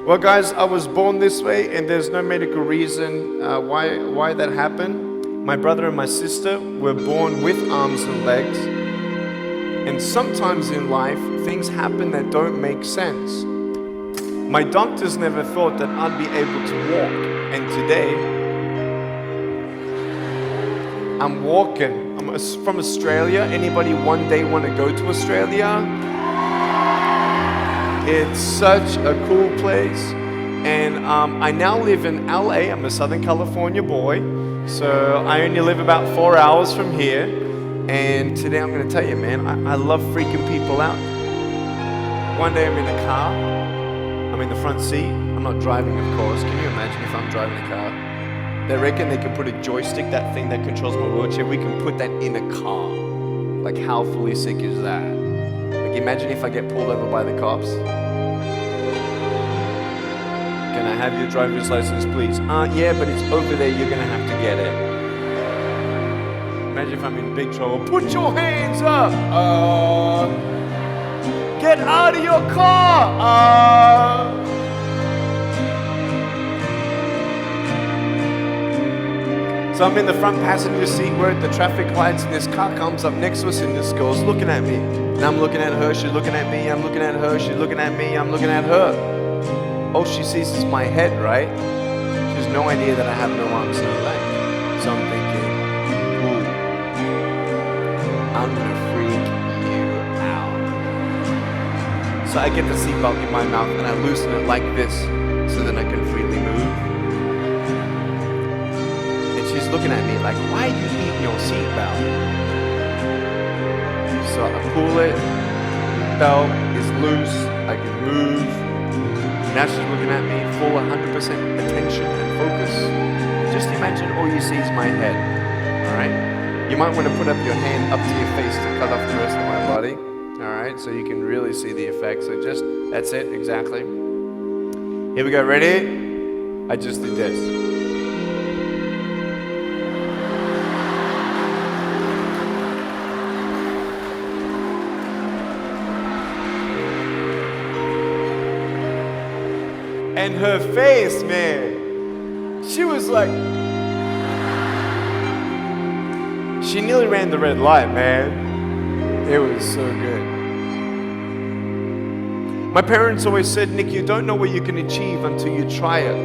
Well, guys, I was born this way, and there's no medical reason why that happened. My brother and my sister were born with arms and legs, and sometimes in life, things happen that don't make sense. My doctors never thought that I'd be able to walk, and today, I'm walking. I'm from Australia. Anybody one day want to go to Australia? It's such a cool place, and I now live in LA. I'm a Southern California boy, so I only live about 4 hours from here. And today I'm going to tell you, man, I love freaking people out. One day I'm in a car, I'm in the front seat. I'm not driving, of course. Can you imagine if I'm driving a car? They reckon they can put a joystick, that thing that controls my wheelchair, we can put that in a car. Like, how fully sick is that? Like, imagine if I get pulled over by the cops. Can I have your driver's license, please? Yeah, but it's over there, you're gonna have to get it. Imagine if I'm in big trouble. Put your hands up! Get out of your car! So I'm in the front passenger seat, we're at the traffic lights, and this car comes up next to us, and this girl's looking at me. And I'm looking at her, she's looking at me, I'm looking at her, she's looking at me, I'm looking at her. All she sees is my head, right? She has no idea that I have no arms, no legs. So I'm thinking, ooh, I'm gonna freak you out. So I get the seatbelt in my mouth, and I loosen it like this, so that I can freely move. She's looking at me like, why are you eating your seatbelt? So I pull it, belt is loose, I can move. Now she's looking at me, full 100% attention and focus. Just imagine all you see is my head, alright? You might want to put up your hand up to your face to cut off the rest of my body, alright? So you can really see the effect. So just, that's it, exactly. Here we go, ready? I just did this. And her face, man, she was like, she nearly ran the red light, man. It was so good. My parents always said, Nick, you don't know what you can achieve until you try it.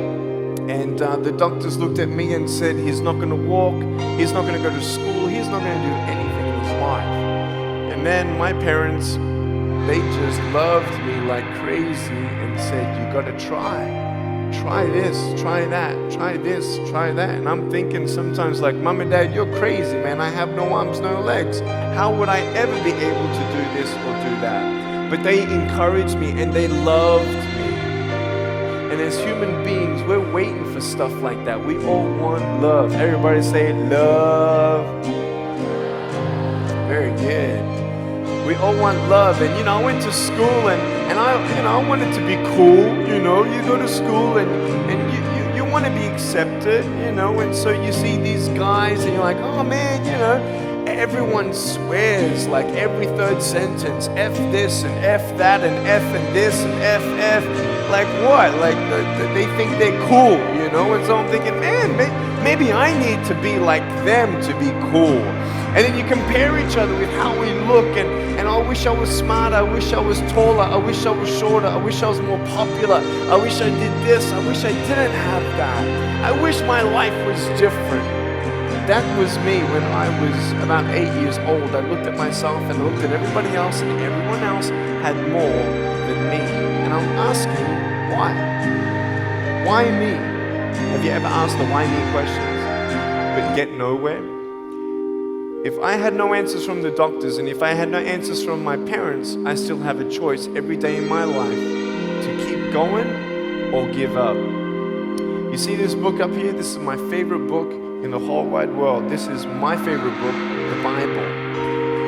And the doctors looked at me and said, he's not going to walk, he's not going to go to school, he's not going to do anything in his life. And then my parents, they just loved me like crazy and said, you got to try. Try this, try that, try this, try that. And I'm thinking sometimes like, Mom and Dad, you're crazy, man. I have no arms, no legs. How would I ever be able to do this or do that? But they encouraged me and they loved me. And as human beings, we're waiting for stuff like that. We all want love. Everybody say love. Very good. We all want love, and I went to school, and I wanted to be cool. You go to school, and you want to be accepted. And so you see these guys, and you're like, oh man, everyone swears like every third sentence, F this and F that and F and this and F. Like what? Like they think they're cool, And so I'm thinking, man, maybe I need to be like them to be cool. And then you compare each other with how we look, and I wish I was smarter, I wish I was taller, I wish I was shorter, I wish I was more popular, I wish I did this, I wish I didn't have that. I wish my life was different. That was me when I was about 8 years old. I looked at myself and I looked at everybody else, and everyone else had more than me. And I'm asking, why? Why me? Have you ever asked the why me questions, but get nowhere? If I had no answers from the doctors, and if I had no answers from my parents, I still have a choice every day in my life to keep going or give up. You see this book up here? This is my favorite book in the whole wide world. This is my favorite book, the Bible.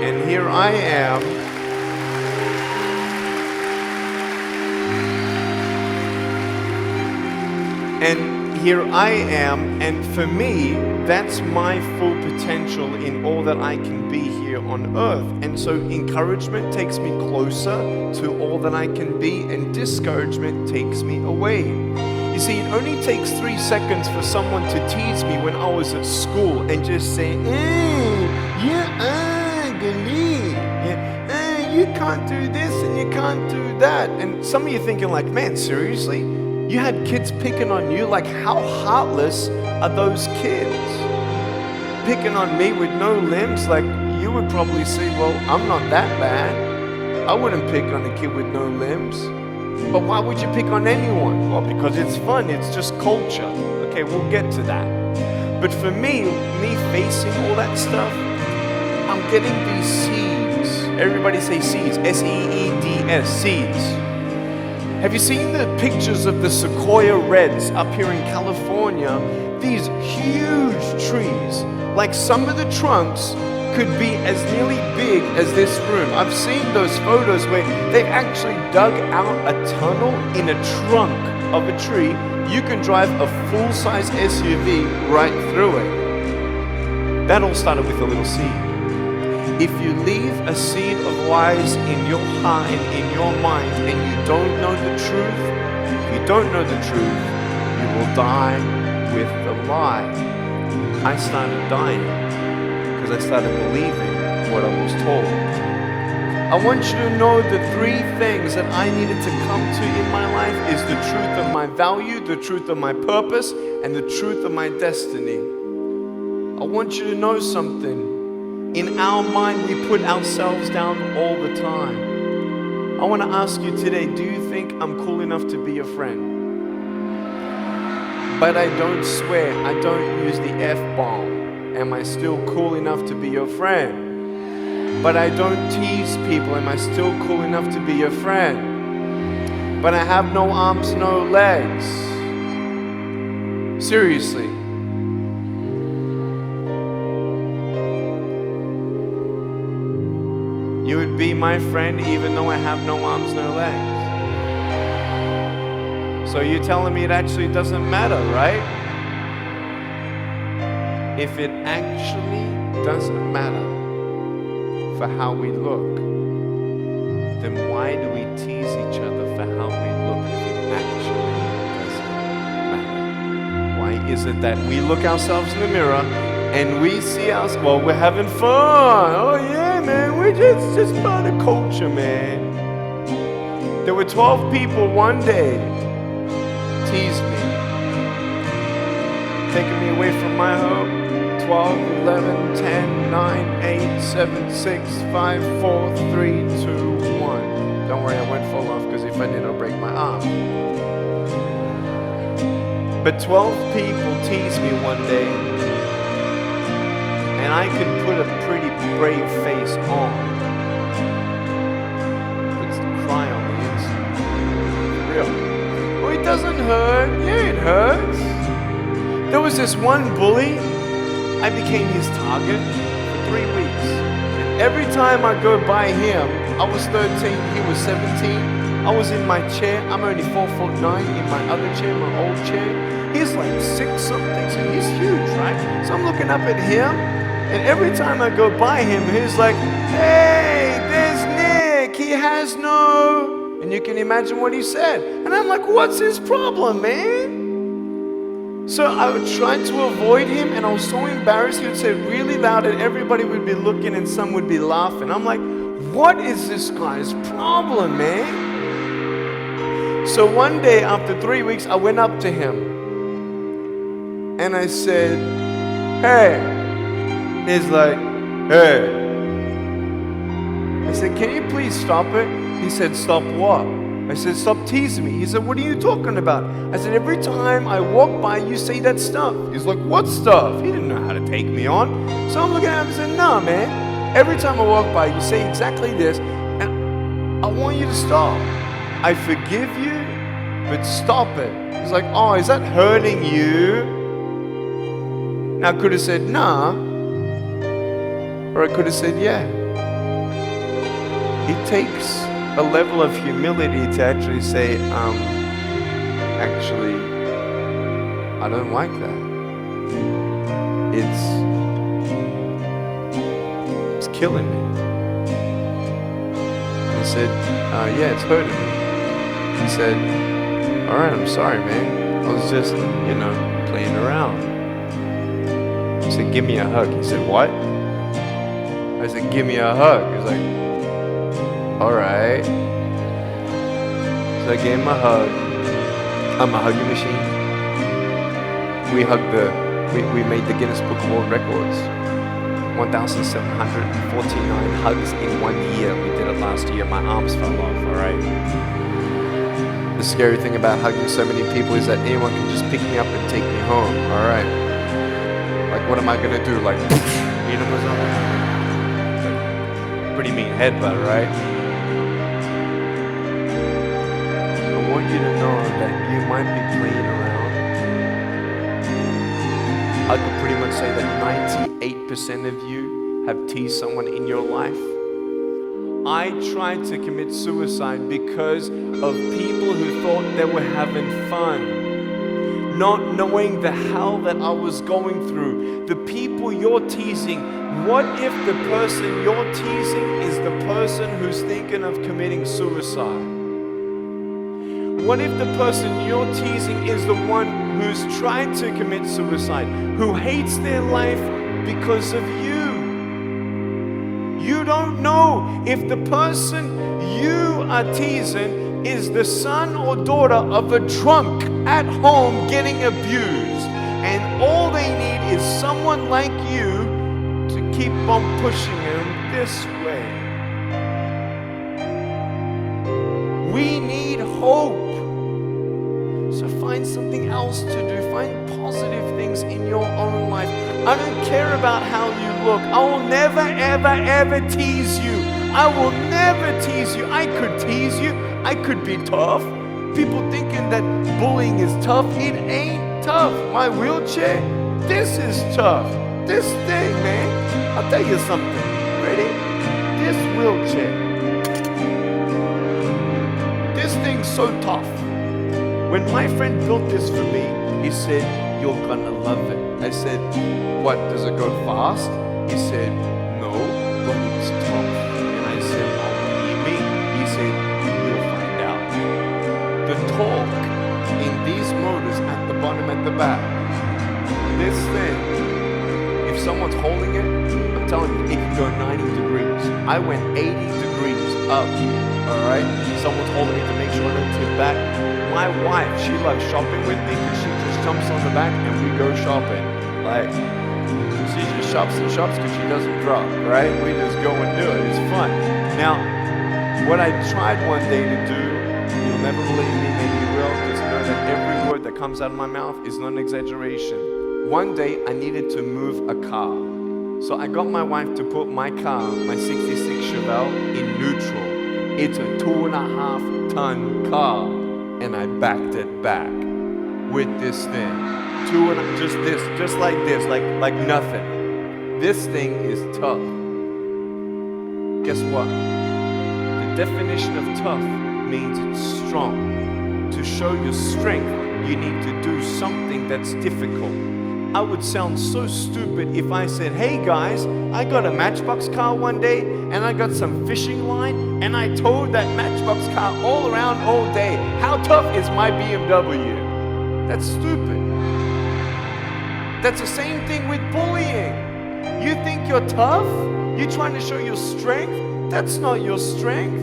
And here I am. And for me, that's my full potential in all that I can be here here on earth. And so encouragement takes me closer to all that I can be, and discouragement takes me away. You see, it only takes 3 seconds for someone to tease me when I was at school and just say, you're ugly. You can't do this and you can't do that. And some of you thinking like, man, seriously? You had kids picking on you? Like, how heartless are those kids? Picking on me with no limbs? Like, you would probably say, well, I'm not that bad. I wouldn't pick on a kid with no limbs. But why would you pick on anyone? Well, because it's fun. It's just culture. Okay, we'll get to that. But for me facing all that stuff, I'm getting these seeds. Everybody say seeds. S-E-E-D-S, seeds. Have you seen the pictures of the sequoia reds up here in California? These huge trees. Like some of the trunks could be as nearly big as this room. I've seen those photos where they've actually dug out a tunnel in a trunk of a tree. You can drive a full-size SUV right through it. That all started with a little seed. If you leave a seed of lies in your heart and in your mind and you don't know the truth, if you don't know the truth, you will die with the lie. I started dying because I started believing what I was told. I want you to know the 3 things that I needed to come to in my life is the truth of my value, the truth of my purpose, and the truth of my destiny. I want you to know something. In our mind, we put ourselves down all the time. I want to ask you today, do you think I'm cool enough to be your friend? But I don't swear, I don't use the F-bomb. Am I still cool enough to be your friend? But I don't tease people. Am I still cool enough to be your friend? But I have no arms, no legs. Seriously. You would be my friend even though I have no arms, no legs. So you're telling me it actually doesn't matter, right? If it actually doesn't matter for how we look, then why do we tease each other for how we look if it actually doesn't matter? Why is it that we look ourselves in the mirror and we see us, well, we're having fun. Oh yeah, man, we're just part of culture, man. There were 12 people one day teased me, taking me away from my home. 12, 11, 10, 9, 8, 7, 6, 5, 4, 3, 2, 1. Don't worry, I won't fall off because if I did, I'll break my arm. But 12 people teased me one day, and I could put a pretty brave face on, but cry on the inside. Real. Oh, it doesn't hurt. Yeah, it hurts. There was this one bully. I became his target for 3 weeks. And every time I go by him, I was 13, he was 17. I was in my chair. I'm only 4'9" in my other chair, my old chair. He's like 6 something, so he's huge, right? So I'm looking up at him, and every time I go by him, he's like, hey, there's Nick. He has no... And you can imagine what he said. And I'm like, what's his problem, man? So I would try to avoid him, and I was so embarrassed. He would say it really loud, and everybody would be looking, and some would be laughing. I'm like, what is this guy's problem, man? So one day, after 3 weeks, I went up to him, and I said, hey. He's like, hey. I said, can you please stop it? He said, stop what? I said, stop teasing me. He said, what are you talking about? I said, every time I walk by, you say that stuff. He's like, what stuff? He didn't know how to take me on. So I'm looking at him and said, nah, man. Every time I walk by, you say exactly this, and I want you to stop. I forgive you, but stop it. He's like, oh, is that hurting you? Now I could have said, nah. Or I could have said, yeah. It takes a level of humility to actually say, actually, I don't like that. It's killing me. I said, yeah, it's hurting me. He said, all right, I'm sorry, man. I was just, playing around. He said, give me a hug. He said, what? I said, give me a hug. He was like, all right. So I gave him a hug. I'm a hugging machine. We made the Guinness Book of World Records. 1,749 hugs in 1 year. We did it last year. My arms fell off, all right? The scary thing about hugging so many people is that anyone can just pick me up and take me home, all right? Like, what am I gonna do? Like, beat him or something? Like, pretty mean headbutt, right? I want you to know that you might be playing around. I could pretty much say that 98% of you have teased someone in your life. I tried to commit suicide because of people who thought they were having fun, not knowing the hell that I was going through. The people you're teasing, what if the person you're teasing is the person who's thinking of committing suicide? What if the person you're teasing is the one who's trying to commit suicide, who hates their life because of you? You don't know if the person you are teasing is the son or daughter of a drunk at home getting abused, and all they need is someone like you to keep on pushing them this way. We need hope. So find something else to do. Find positive things in your own life. I don't care about how you look. I will never, ever, ever tease you. I will never tease you. I could tease you. I could be tough. People thinking that bullying is tough. It ain't tough. My wheelchair, this is tough. This thing, man. I'll tell you something. Ready? This wheelchair. This thing's so tough. When my friend built this for me, he said, you're gonna love it. I said, what, does it go fast? He said, no, but it's tough. And I said, oh, what do you mean? He said, you'll find out. The torque in these motors at the bottom and the back, this thing, if someone's holding it, I'm telling you, it can go 90 degrees. I went 80 degrees up, all right? Someone's holding it to make sure I don't tip back. My wife, she loves shopping with me because she just jumps on the back and we go shopping. Like, she just shops and shops because she doesn't drop, right? We just go and do it. It's fun. Now, what I tried one day to do, you'll never believe me, maybe you will, just know that every word that comes out of my mouth is not an exaggeration. One day, I needed to move a car. So I got my wife to put my car, my 66 Chevelle, in neutral. It's a 2.5 ton car. And I backed it back with this thing. Just like this, like nothing. This thing is tough. Guess what? The definition of tough means it's strong. To show your strength, you need to do something that's difficult. I would sound so stupid if I said, hey guys, I got a Matchbox car one day and I got some fishing line and I towed that Matchbox car all around all day. How tough is my BMW? That's stupid. That's the same thing with bullying. You think you're tough? You're trying to show your strength? That's not your strength.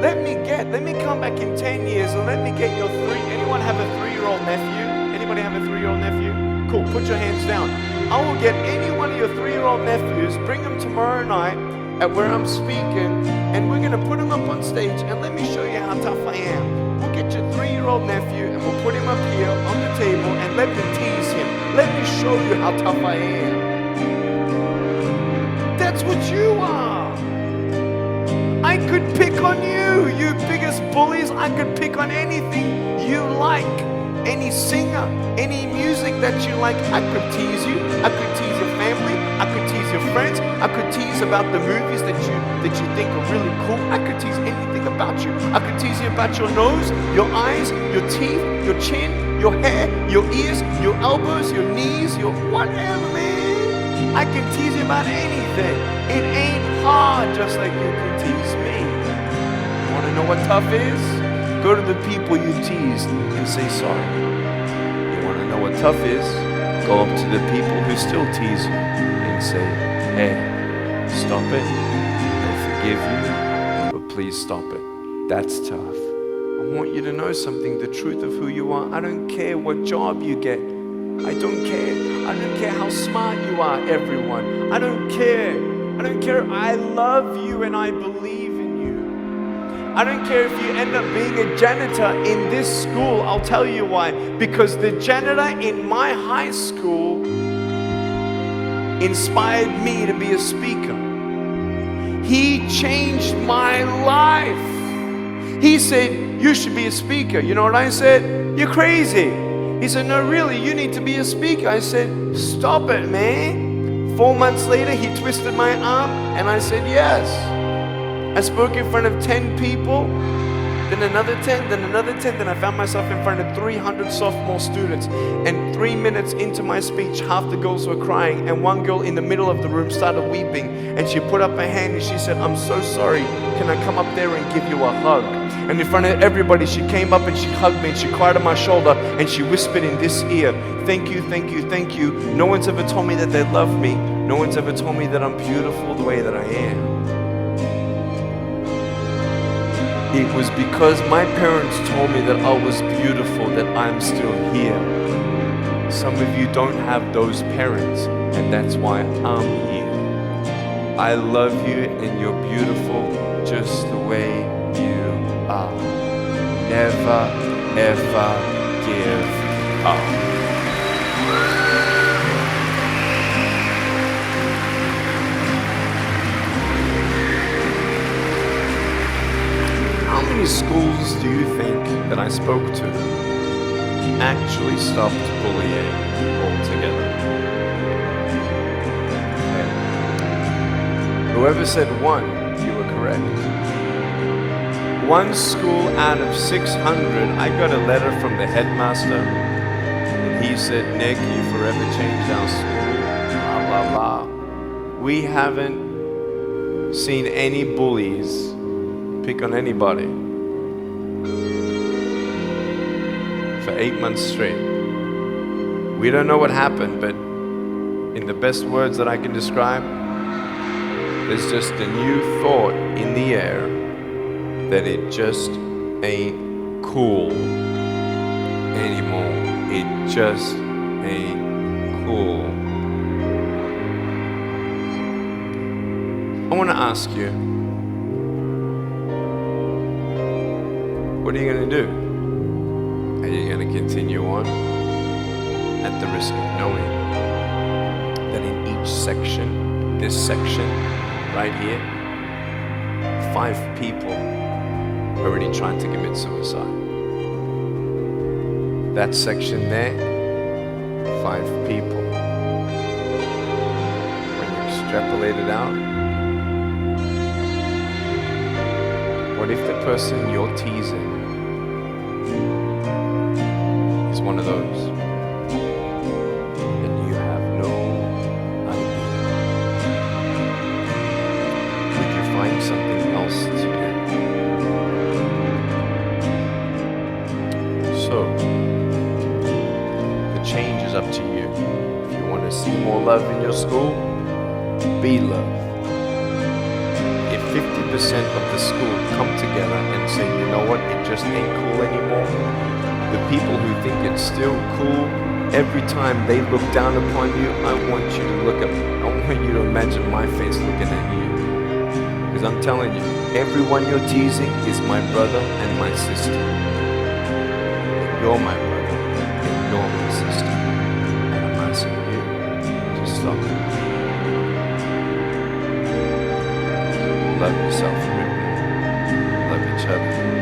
Let me come back in 10 years and let me get your anyone have a 3-year-old nephew? Anybody have a 3-year-old nephew? Cool, put your hands down. I will get any one of your 3-year-old nephews, bring them tomorrow night at where I'm speaking, and we're going to put him up on stage and let me show you how tough I am. We'll get your 3-year-old nephew and we'll put him up here on the table and let me tease him. Let me show you how tough I am. That's what you are. I could pick on you, you biggest bullies. I could pick on anything you like. Any singer, any music that you like, I could tease you. I could tease your family. I could tease your friends. I could tease about the movies that you think are really cool. I could tease anything about you. I could tease you about your nose, your eyes, your teeth, your chin, your hair, your ears, your elbows, your knees, your whatever, man. I can tease you about anything. It ain't hard, just like you can tease me. You want to know what tough is? Go to the people you teased and say sorry. You want to know what tough is? Go up to the people who still tease you and say, hey, stop it. I forgive you, but please stop it. That's tough. I want you to know something, the truth of who you are. I don't care what job you get. I don't care. I don't care how smart you are, everyone. I don't care. I don't care. I love you and I believe in you. I don't care if you end up being a janitor in this school. I'll tell you why. Because the janitor in my high school inspired me to be a speaker. He changed my life. He said, you should be a speaker. You know what I said? You're crazy. He said, no, really, you need to be a speaker. I said, stop it, man. 4 months later, he twisted my arm, and I said, yes. I spoke in front of 10 people, then another 10, then another 10, then I found myself in front of 300 sophomore students. And 3 minutes into my speech, half the girls were crying, and one girl in the middle of the room started weeping, and she put up her hand and she said, I'm so sorry. Can I come up there and give you a hug? And in front of everybody, she came up and she hugged me and she cried on my shoulder and she whispered in this ear, thank you, thank you, thank you. No one's ever told me that they love me. No one's ever told me that I'm beautiful the way that I am. It was because my parents told me that I was beautiful that I'm still here. Some of you don't have those parents, and that's why I'm here. I love you and you're beautiful just the way you are. Never, ever give up. How many schools do you think that I spoke to actually stopped bullying altogether? Okay. Whoever said one, you were correct. One school out of 600, I got a letter from the headmaster. And he said, Nick, you forever changed our school. Blah, blah, blah. We haven't seen any bullies pick on anybody for 8 months straight. We don't know what happened, but in the best words that I can describe, there's just a new thought in the air that it just ain't cool anymore. It just ain't cool. I want to ask you, what are you going to do? Are you going to continue on at the risk of knowing that in each section, this section right here, 5 people already trying to commit suicide? That section there, 5 people. When you extrapolate it out, what if the person you're teasing is one of those? And you have no idea. Would you find something else to do? So, the change is up to you. If you want to see more love in your school, be love. If 50% of the school come together and say, you know what, it just ain't cool anymore, the people who think it's still cool, every time they look down upon you, I want you to imagine my face looking at you. Because I'm telling you, everyone you're teasing is my brother and my sister. You're my brother and you're my sister. And I'm asking you to stop it. Love yourself a bit more. Love each other.